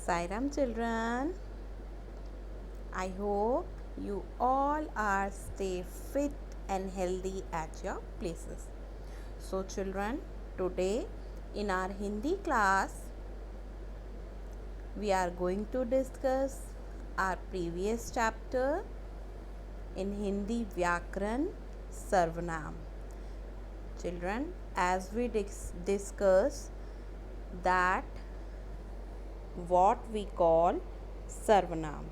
Sairam children, I hope you all are stay fit and healthy at your places. So children, today in our Hindi class we are going to discuss our previous chapter in Hindi Vyakran Sarvanam. Children, as we discuss that what we call सर्वनाम।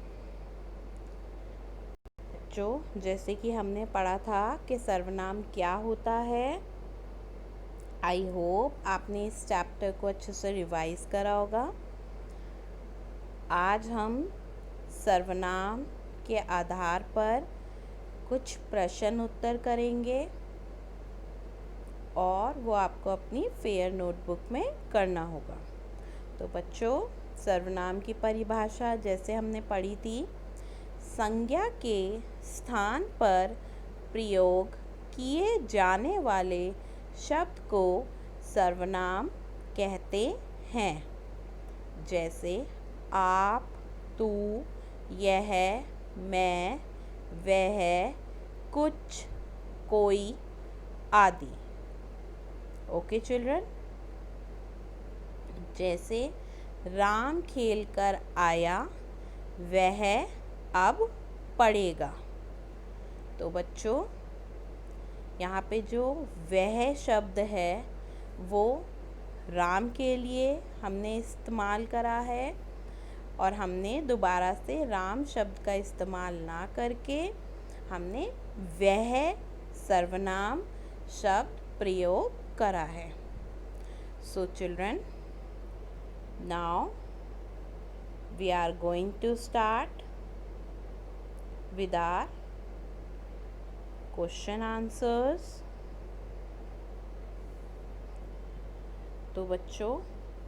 बच्चों, जैसे कि हमने पढ़ा था कि सर्वनाम क्या होता है। आई होप आपने इस चैप्टर को अच्छे से रिवाइज करा होगा। आज हम सर्वनाम के आधार पर कुछ प्रश्न उत्तर करेंगे और वो आपको अपनी फेयर नोटबुक में करना होगा। तो बच्चों, सर्वनाम की परिभाषा जैसे हमने पढ़ी थी, संज्ञा के स्थान पर प्रयोग किए जाने वाले शब्द को सर्वनाम कहते हैं। जैसे आप, तू, यह, मैं, वह, कुछ, कोई आदि। Okay children. जैसे राम खेल कर आया, वह अब पढ़ेगा। तो बच्चों, यहाँ पे जो वह शब्द है वो राम के लिए हमने इस्तेमाल करा है और हमने दोबारा से राम शब्द का इस्तेमाल ना करके हमने वह सर्वनाम शब्द प्रयोग करा है। So children, now we are going to start with our question answers। तो बच्चों,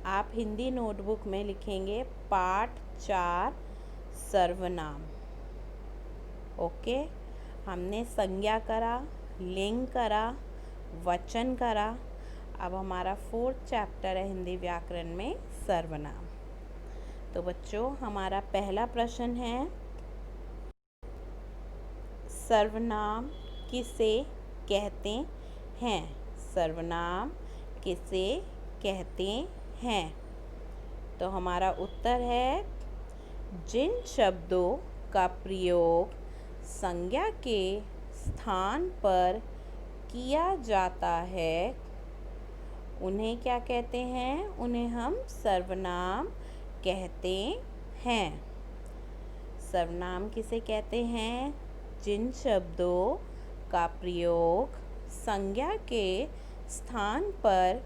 आप हिंदी नोटबुक में लिखेंगे पाठ 4 सर्वनाम। ओके, हमने संज्ञा करा, लिंग करा, वचन करा। अब हमारा 4th चैप्टर है हिंदी व्याकरण में सर्वनाम। तो बच्चों, हमारा पहला प्रश्न है, सर्वनाम किसे कहते हैं? सर्वनाम किसे कहते हैं? तो हमारा उत्तर है, जिन शब्दों का प्रयोग संज्ञा के स्थान पर किया जाता है उन्हें क्या कहते हैं? उन्हें हम सर्वनाम कहते हैं। सर्वनाम किसे कहते हैं? जिन शब्दों का प्रयोग संज्ञा के स्थान पर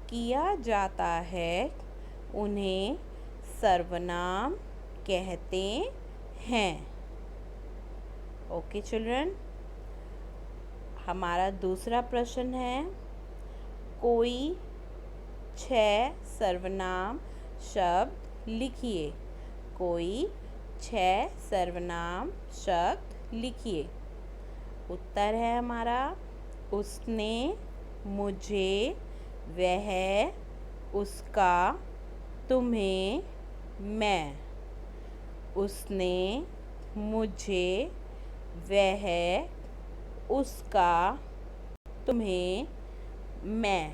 किया जाता है उन्हें सर्वनाम कहते हैं। Okay children. हमारा दूसरा प्रश्न है, कोई 6 सर्वनाम शब्द लिखिए। कोई 6 सर्वनाम शब्द लिखिए। उत्तर है हमारा, उसने, मुझे, वह, उसका, तुम्हें, मैं। उसने, मुझे, वह, उसका, तुम्हें, मैं।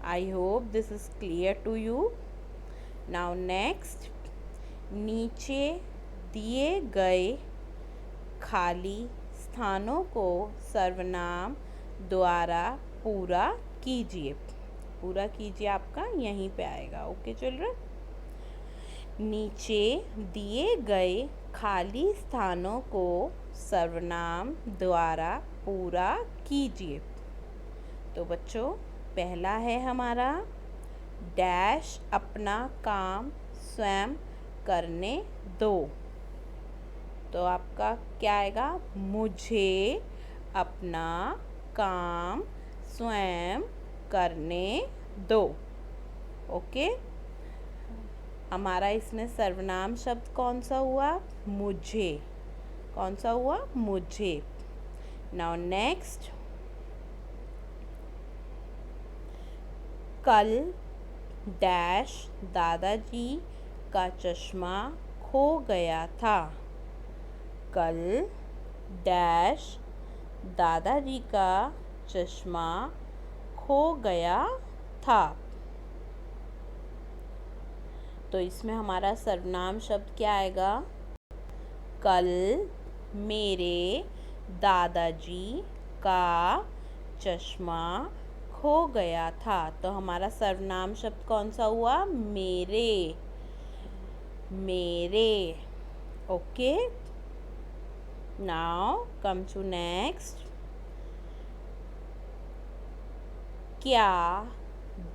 I hope this is clear to you. Now next, नीचे दिए गए खाली स्थानों को सर्वनाम द्वारा पूरा कीजिए। पूरा कीजिए आपका यहीं पे आएगा। Okay children. नीचे दिए गए खाली स्थानों को सर्वनाम द्वारा पूरा कीजिए। तो बच्चों, पहला है हमारा, डैश अपना काम स्वयं करने दो। तो आपका क्या आएगा? मुझे अपना काम स्वयं करने दो। ओके, हमारा इसमें सर्वनाम शब्द कौन सा हुआ? मुझे। कौन सा हुआ? मुझे। नाउ नेक्स्ट, कल डैश दादाजी का चश्मा खो गया था। कल डैश दादाजी का चश्मा खो गया था। तो इसमें हमारा सर्वनाम शब्द क्या आएगा? कल मेरे दादाजी का चश्मा खो गया था। तो हमारा सर्वनाम शब्द कौन सा हुआ? मेरे। मेरे। Okay, now come to next. क्या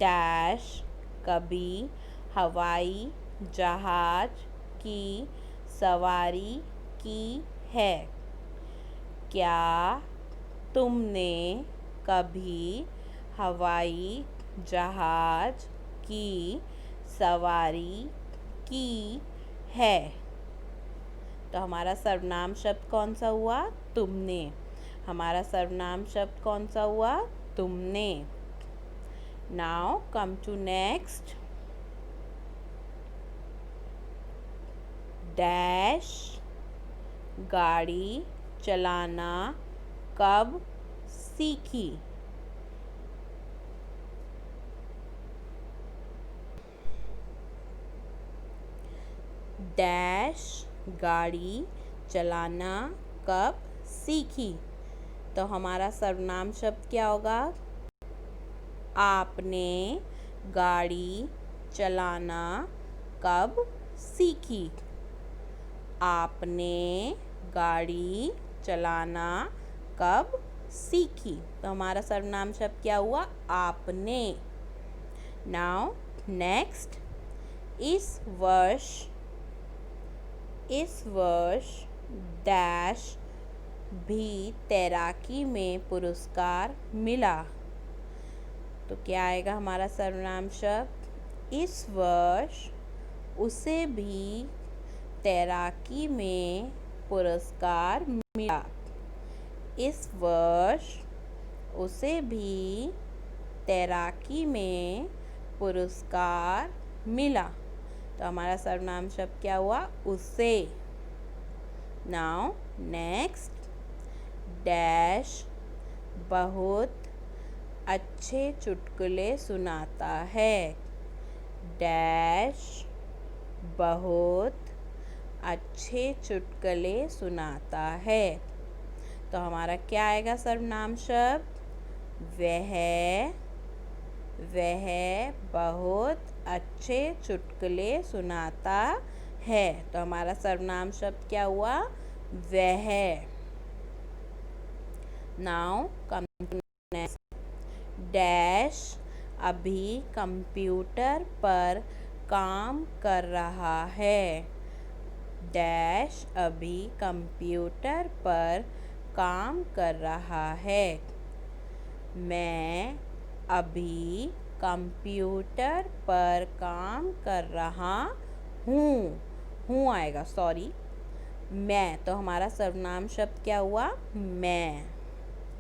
डैश कभी हवाई जहाज की सवारी की है? क्या तुमने कभी हवाई जहाज की सवारी की है? तो हमारा सर्वनाम शब्द कौन सा हुआ? तुमने। हमारा सर्वनाम शब्द कौन सा हुआ? तुमने। Now come to next. Dash गाड़ी चलाना कब सीखी? डैश गाड़ी चलाना कब सीखी? तो हमारा सर्वनाम शब्द क्या होगा? आपने गाड़ी चलाना कब सीखी? आपने गाड़ी चलाना कब सीखी? तो हमारा सर्वनाम शब्द क्या हुआ? आपने। Now next. इस वर्ष डैश भी तैराकी में पुरस्कार मिला। तो क्या आएगा हमारा सर्वनाम शब्द? इस वर्ष उसे भी तैराकी में पुरस्कार मिला। इस वर्ष उसे भी तैराकी में पुरस्कार मिला। तो हमारा सर्वनाम शब्द क्या हुआ? उसे। Now next. डैश बहुत अच्छे चुटकुले सुनाता है। डैश बहुत अच्छे चुटकुले सुनाता है। तो हमारा क्या आएगा सर्वनाम शब्द? वह बहुत अच्छे चुटकुले सुनाता है। तो हमारा सर्वनाम शब्द क्या हुआ? वह। Now come to next. Dash अभी कंप्यूटर पर काम कर रहा है। डैश अभी कंप्यूटर पर काम कर रहा है। मैं अभी कंप्यूटर पर काम कर रहा हूँ आएगा, सॉरी, मैं। तो हमारा सर्वनाम शब्द क्या हुआ? मैं।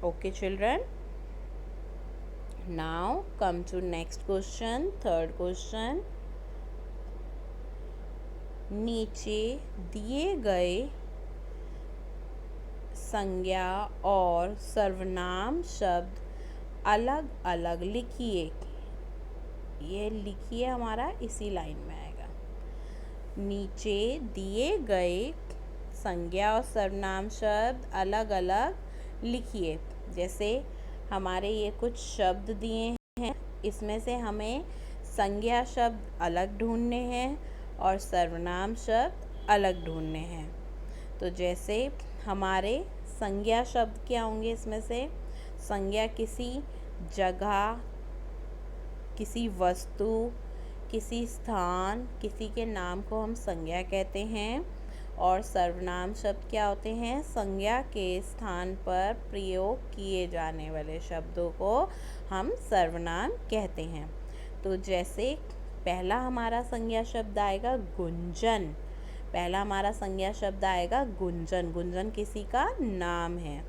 Okay children, now come to next question, third question. नीचे दिए गए संज्ञा और सर्वनाम शब्द अलग अलग लिखिए। ये लिखिए, हमारा इसी लाइन में आएगा। नीचे दिए गए संज्ञा और सर्वनाम शब्द अलग अलग लिखिए। जैसे हमारे ये कुछ शब्द दिए हैं, इसमें से हमें संज्ञा शब्द अलग ढूंढने हैं और सर्वनाम शब्द अलग ढूंढने हैं। तो जैसे हमारे संज्ञा शब्द क्या होंगे? इसमें से संज्ञा किसी जगह, किसी वस्तु, किसी स्थान, किसी के नाम को हम संज्ञा कहते हैं। और सर्वनाम शब्द क्या होते हैं? संज्ञा के स्थान पर प्रयोग किए जाने वाले शब्दों को हम सर्वनाम कहते हैं। तो जैसे पहला हमारा संज्ञा शब्द आएगा गुंजन। पहला हमारा संज्ञा शब्द आएगा गुंजन। गुंजन किसी का नाम है।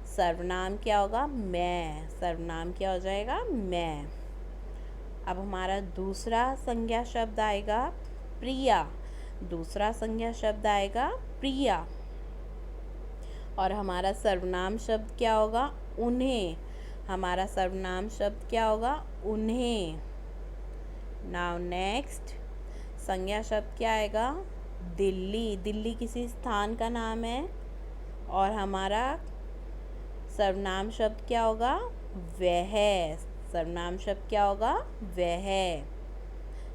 सर्वनाम क्या होगा? मैं। सर्वनाम क्या हो जाएगा? मैं। अब हमारा दूसरा संज्ञा शब्द आएगा प्रिया। दूसरा संज्ञा शब्द आएगा प्रिया। और हमारा सर्वनाम शब्द क्या होगा? उन्हें। हमारा सर्वनाम शब्द क्या होगा? उन्हें। नाउ नेक्स्ट संज्ञा शब्द क्या आएगा? दिल्ली। दिल्ली किसी स्थान का नाम है। और हमारा सर्वनाम शब्द क्या होगा? वह। सर्वनाम शब्द क्या होगा? वह।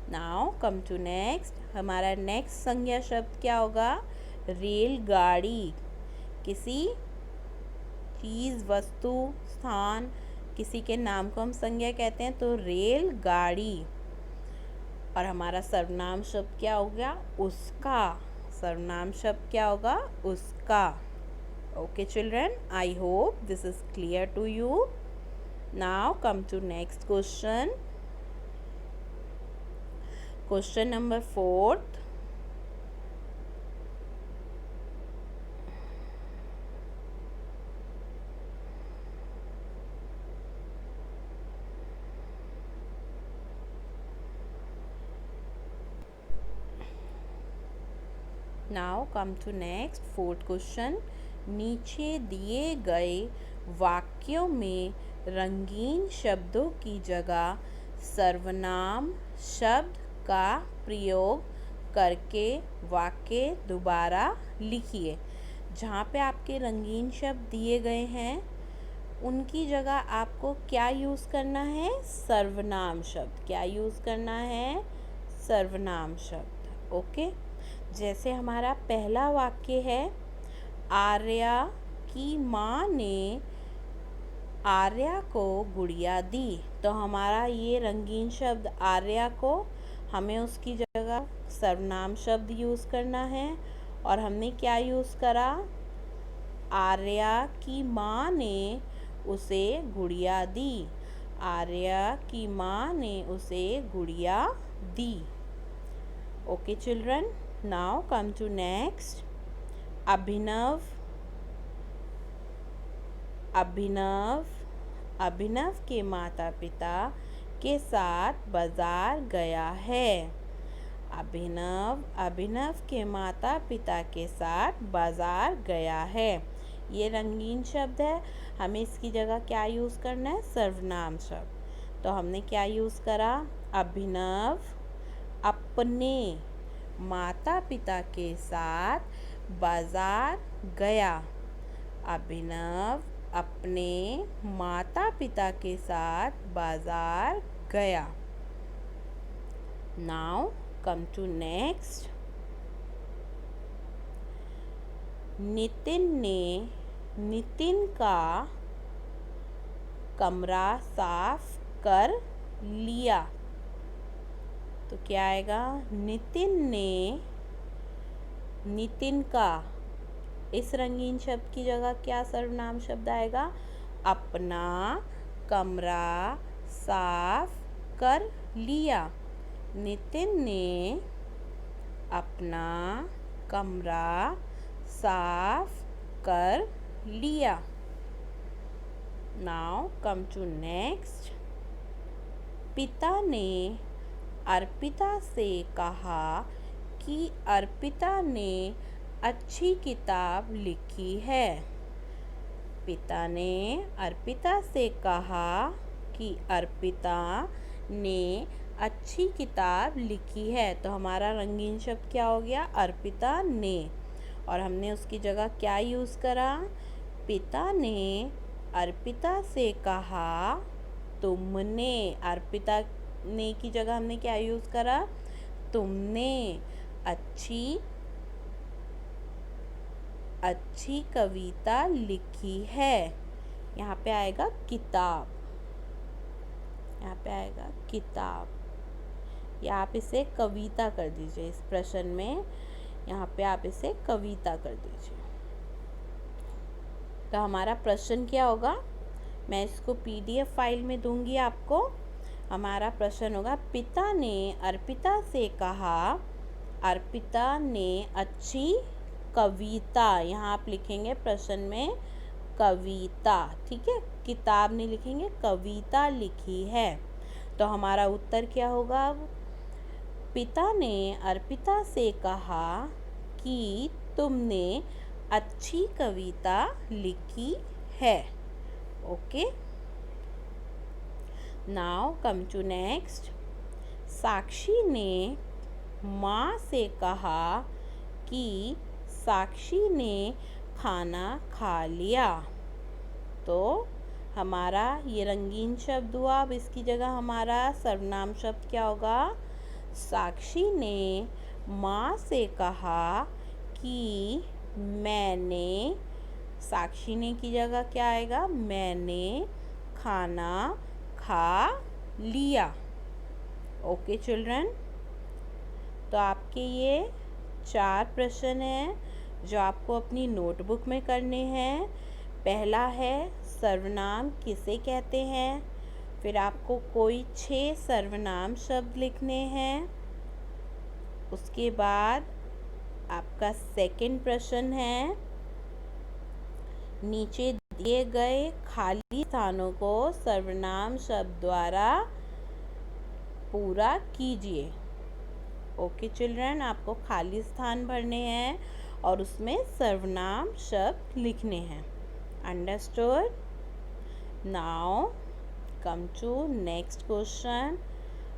Now come to next. हमारा नेक्स्ट संज्ञा शब्द क्या होगा? रेलगाड़ी। किसी चीज़, वस्तु, स्थान, किसी के नाम को हम संज्ञा कहते हैं, तो रेलगाड़ी। और हमारा सर्वनाम शब्द क्या हो गया? उसका। सर्वनाम शब्द क्या होगा? उसका। Okay children, I hope this is clear to you. Now come to next question. Question number 4. Now come to next 4th question. नीचे दिए गए वाक्यों में रंगीन शब्दों की जगह सर्वनाम शब्द का प्रयोग करके वाक्य दोबारा लिखिए। जहाँ पे आपके रंगीन शब्द दिए गए हैं उनकी जगह आपको क्या यूज़ करना है? सर्वनाम शब्द। क्या यूज़ करना है? सर्वनाम शब्द। ओके। जैसे हमारा पहला वाक्य है, आर्या की माँ ने आर्या को गुड़िया दी। तो हमारा ये रंगीन शब्द आर्या को हमें उसकी जगह सर्वनाम शब्द यूज़ करना है। और हमने क्या यूज़ करा? आर्या की माँ ने उसे गुड़िया दी। आर्या की माँ ने उसे गुड़िया दी। Okay children, now come to next. Abhinav के माता पिता के साथ बाजार गया है। अभिनव के माता पिता के साथ बाजार गया है। ये रंगीन शब्द है, हमें इसकी जगह क्या यूज़ करना है? सर्वनाम शब्द। तो हमने क्या यूज़ करा? अभिनव अपने माता पिता के साथ बाजार गया। अभिनव अपने माता पिता के साथ बाजार गया। Now come to next. Nitin ने नितिन का कमरा साफ कर लिया। तो क्या आएगा? नितिन ने नितिन का, इस रंगीन शब्द की जगह क्या सर्वनाम शब्द आएगा? अपना कमरा साफ कर लिया। नितिन ने अपना कमरा साफ कर लिया। Now come to next. पिता ने अर्पिता से कहा कि अर्पिता ने अच्छी किताब लिखी है। पिता ने अर्पिता से कहा कि अर्पिता ने अच्छी किताब लिखी है। तो हमारा रंगीन शब्द क्या हो गया? अर्पिता ने। और हमने उसकी जगह क्या यूज़ करा? पिता ने अर्पिता से कहा तुमने। अर्पिता ने की जगह हमने क्या यूज़ करा? तुमने अच्छी कविता लिखी है। यहाँ पे आएगा किताब। यहाँ पे आएगा किताब। या आप इसे कविता कर दीजिए। इस प्रश्न में यहाँ पे आप इसे कविता कर दीजिए। तो हमारा प्रश्न क्या होगा? मैं इसको PDF फाइल में दूंगी आपको। हमारा प्रश्न होगा, पिता ने अर्पिता से कहा अर्पिता ने अच्छी कविता, यहाँ आप लिखेंगे प्रश्न में कविता, ठीक है, किताब नहीं लिखेंगे, कविता लिखी है। तो हमारा उत्तर क्या होगा? अब पिता ने अर्पिता से कहा कि तुमने अच्छी कविता लिखी है. Okay, now come to next. Sakshi ने माँ से कहा कि साक्षी ने खाना खा लिया. तो हमारा ये रंगीन शब्द हुआ. अब इसकी जगह हमारा सर्वनाम शब्द क्या होगा? साक्षी ने माँ से कहा कि मैंने, साक्षी ने की जगह क्या आएगा? मैंने खाना खा लिया. ओके चिल्ड्रन, तो आपके ये 4 प्रश्न हैं जो आपको अपनी नोटबुक में करने हैं. पहला है सर्वनाम किसे कहते हैं. फिर आपको कोई 6 सर्वनाम शब्द लिखने हैं. उसके बाद आपका सेकंड प्रश्न है, नीचे दिए गए खाली स्थानों को सर्वनाम शब्द द्वारा पूरा कीजिए. ओके चिल्ड्रन, आपको खाली स्थान भरने हैं और उसमें सर्वनाम शब्द लिखने हैं. Understood? Now come to next question.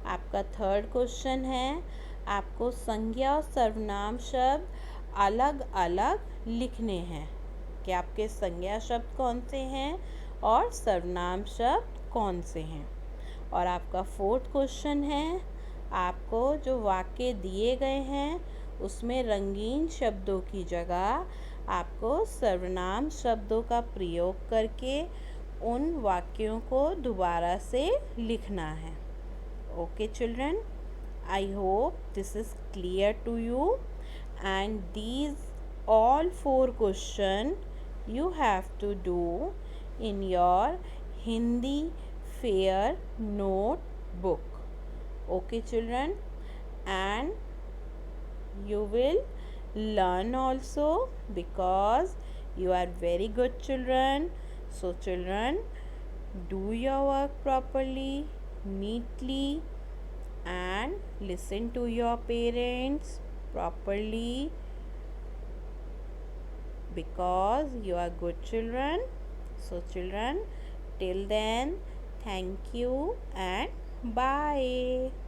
आपका थर्ड क्वेश्चन है, आपको संज्ञा और सर्वनाम शब्द अलग अलग लिखने हैं कि आपके संज्ञा शब्द कौन से हैं और सर्वनाम शब्द कौन से हैं. और आपका फोर्थ क्वेश्चन है, आपको जो वाक्य दिए गए हैं उसमें रंगीन शब्दों की जगह आपको सर्वनाम शब्दों का प्रयोग करके उन वाक्यों को दोबारा से लिखना है. Okay children, I hope this is clear to you and these all 4 question you have to do in your Hindi fair notebook. Okay children, and you will learn also because you are very good children. So children, do your work properly, neatly, and listen to your parents properly because you are good children. So children, till then, thank you and bye.